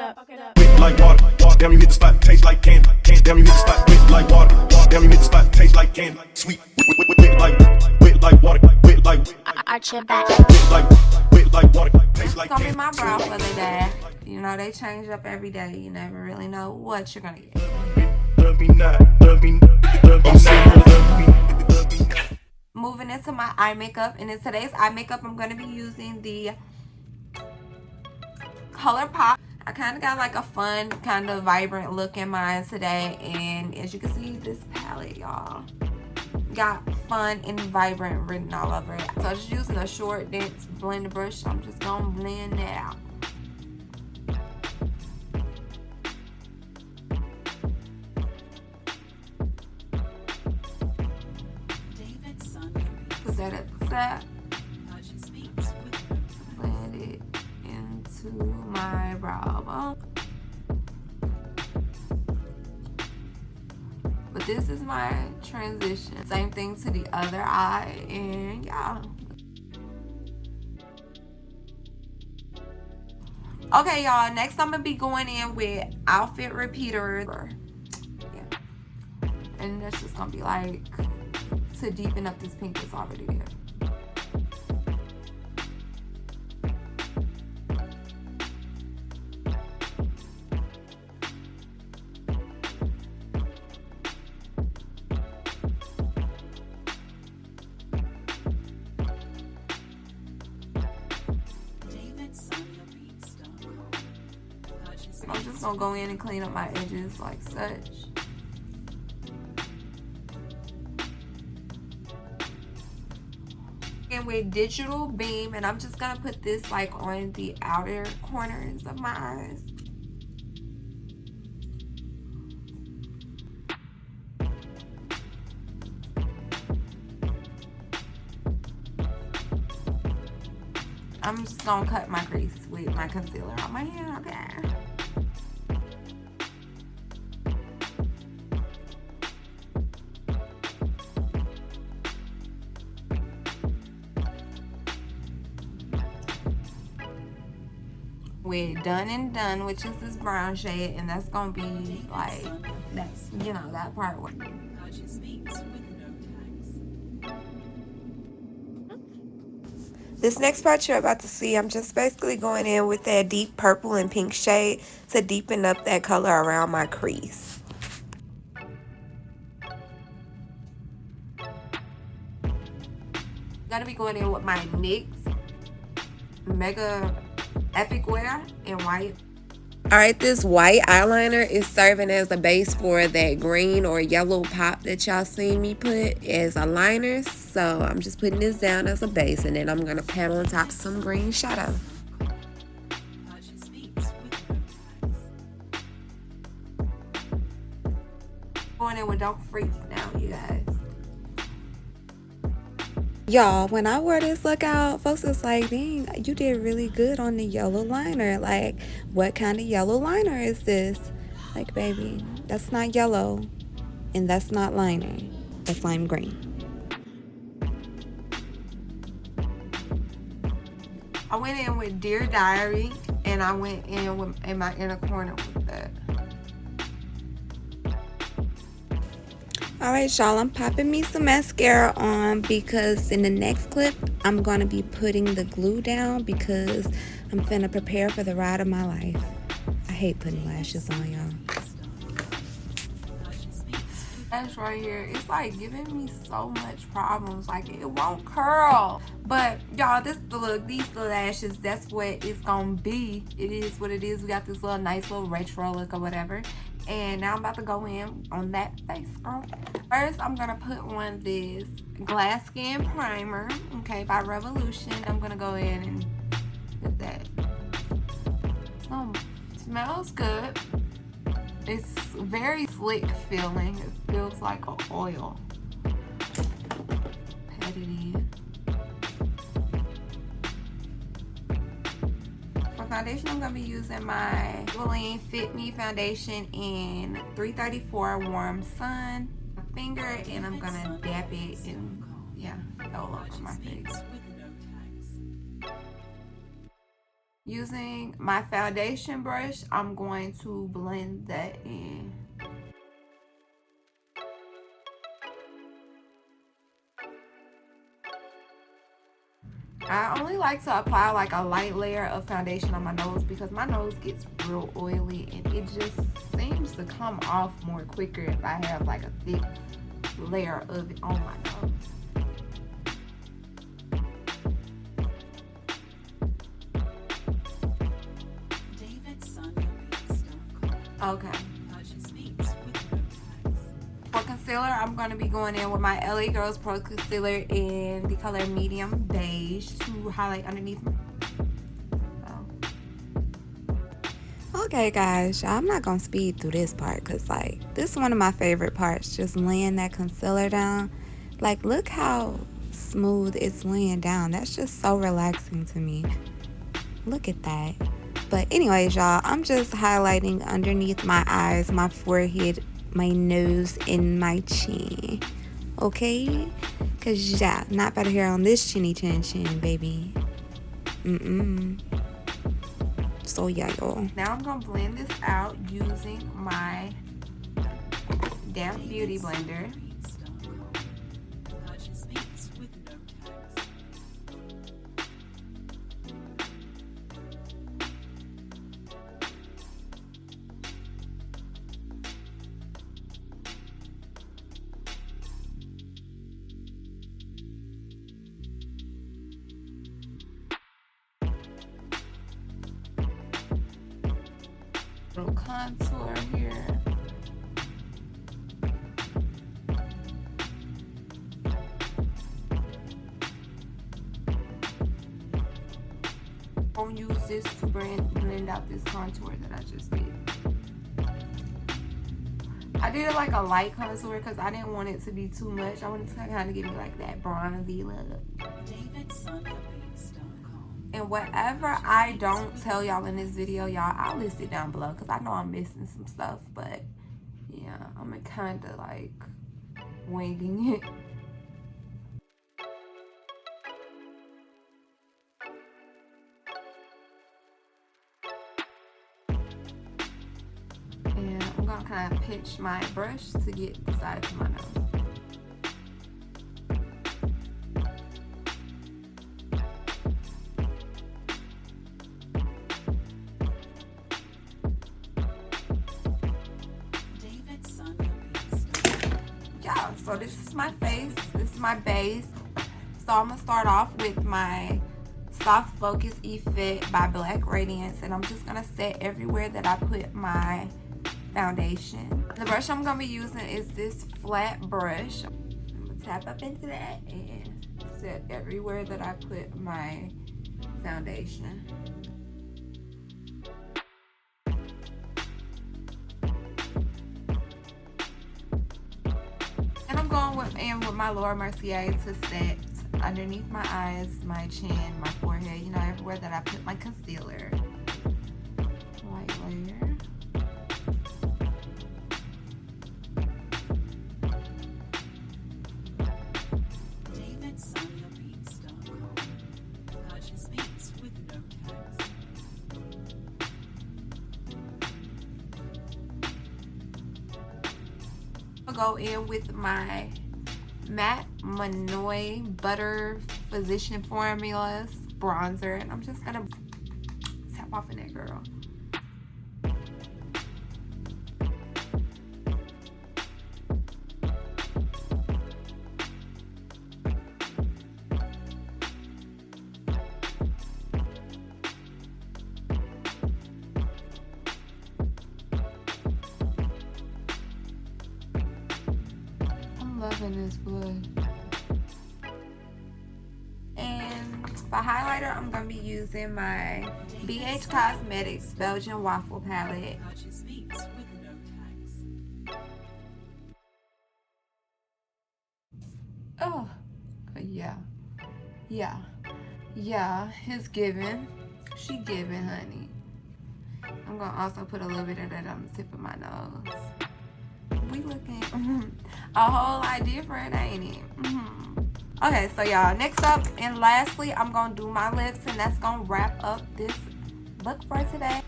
Wet like water, damn you hit the spot, taste like candy. Damn you hit the spot, wet like water. Damn you hit the spot, taste like candy. Sweet, wet like water, wet like Arch your back. wet like water, taste like candy. It's gonna be my brow for the day. You know, they change up every day. You never really know what you're gonna get. Love me not, love me, love me. Moving into my eye makeup, and in today's eye makeup, I'm gonna be using the Colourpop. I kind of got like a fun, kind of vibrant look in mine today, and as you can see, this palette, y'all, got fun and vibrant written all over it. So I'm just using a short, dense blender brush. I'm just gonna blend that out. Put that at the side. Blend it into my brow bone. But this is my transition. Same thing to the other eye, and yeah. Okay, y'all, next I'm gonna be going in with outfit repeaters. Yeah. And that's just gonna be like to deepen up this pink that's already there. I'm just gonna go in and clean up my edges like such. And with Digital Beam, and I'm just gonna put this like on the outer corners of my eyes. I'm just gonna cut my crease with my concealer on my hand, okay? With Done and Done, which is this brown shade, and that's gonna be like, that's, you know, that part where this next part you're about to see, I'm just basically going in with that deep purple and pink shade to deepen up that color around my crease. Gonna be going in with my NYX Mega Epic Wear in white. Alright, this white eyeliner is serving as a base for that green or yellow pop that y'all seen me put as a liner. So I'm just putting this down as a base, and then I'm going to pat on top some green shadow. Going in with Don't Freak now, you guys. Y'all, when I wore this look out, folks was like, dang, you did really good on the yellow liner. Like, what kind of yellow liner is this? Like, baby, that's not yellow, and that's not liner. That's lime green. I went in with Dear Diary, and I went in with, in my inner corner with that. Alright, y'all, I'm popping me some mascara on because in the next clip, I'm going to be putting the glue down because I'm finna prepare for the ride of my life. I hate putting lashes on, y'all. Lash right here, it's like giving me so much problems. Like, it won't curl. But, y'all, this the look. These little lashes, that's what it's going to be. It is what it is. We got this little nice little retro look or whatever. And now I'm about to go in on that face, girl. First, I'm going to put on this Glass Skin Primer, okay, by Revolution. I'm going to go in and put that. Smells good. It's very slick feeling. It feels like an oil. Pat it in. For foundation, I'm going to be using my Beautifull Fit Me foundation in 334 Warm Sun. My finger, and I'm going to dab it and, yeah, all over my face. Using my foundation brush, I'm going to blend that in. I only like to apply like a light layer of foundation on my nose because my nose gets real oily and it just seems to come off more quicker if I have like a thick layer of it on my nose. Okay. For concealer, I'm going to be going in with my LA Girls Pro Concealer in the color medium beige to highlight underneath my... Okay guys, I'm not going to speed through this part because like this is one of my favorite parts, just laying that concealer down. Like look how smooth it's laying down. That's just so relaxing to me. Look at that. But anyways, y'all, I'm just highlighting underneath my eyes, my forehead, my nose, and my chin. Okay? Because, yeah, not better here on this chinny chin chin, baby. So, yeah, y'all. Now I'm going to blend this out using my damp beauty blender. Little contour here. I'm gonna use this to blend out this contour that I just did. I did it like a light contour because I didn't want it to be too much. I wanted to kind of give me like that bronzy look. And whatever I don't tell y'all in this video, y'all, I'll list it down below because I know I'm missing some stuff. But yeah, I'm kind of like winging it. And I'm gonna kind of pinch my brush to get the sides of my nose. So this is my face, this is my base. So I'm gonna start off with my Soft Focus Effect by Black Radiance, and I'm just gonna set everywhere that I put my foundation. The brush I'm gonna be using is this flat brush. I'm gonna tap up into that and set everywhere that I put my foundation. Going in with my Laura Mercier to set underneath my eyes, my chin, my forehead, you know, everywhere that I put my concealer. Light layer. I'll go in with my Matte Manoy Butter Physician Formulas bronzer, and I'm just gonna tap off in that, girl. Loving this blood. And for highlighter, I'm gonna be using my BH Cosmetics Belgian Waffle Palette. Oh, yeah, it's giving. She giving, honey. I'm gonna also put a little bit of that on the tip of my nose. We looking a whole lot different, ain't it? Okay, so y'all, next up and lastly, I'm gonna do my lips, and that's gonna wrap up this look for today.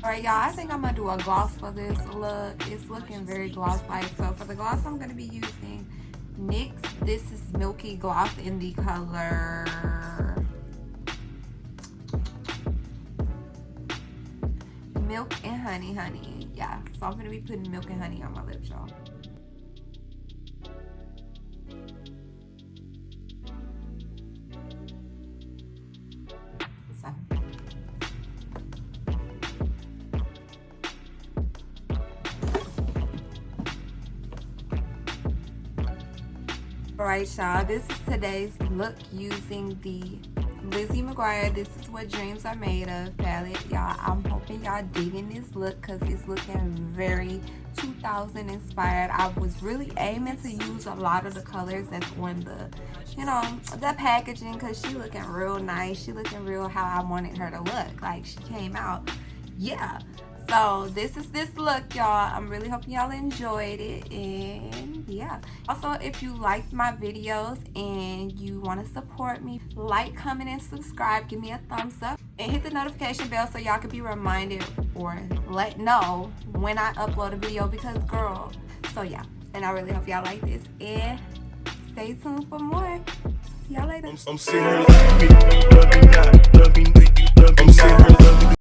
Alright y'all, I think I'm going to do a gloss for this look. It's looking very gloss-like. So for the gloss, I'm going to be using NYX. This is Milky Gloss in the color Milk and Honey. Yeah, so I'm going to be putting Milk and Honey on my lips, y'all. Alright y'all, this is today's look using the Lizzie McGuire This Is What Dreams Are Made Of palette. Y'all, I'm hoping y'all digging this look because it's looking very 2000 inspired. I was really aiming to use a lot of the colors that's on the, you know, the packaging because she looking real nice. She looking real how I wanted her to look. Like she came out, yeah. So this is this look, y'all. I'm really hoping y'all enjoyed it, and yeah. Also, if you liked my videos and you want to support me, like, comment, and subscribe. Give me a thumbs up and hit the notification bell so y'all can be reminded or let know when I upload a video because girl. So yeah, and I really hope y'all like this and stay tuned for more. See y'all later. I'm sitting here loving me, love me not, love me, I'm sitting here loving me.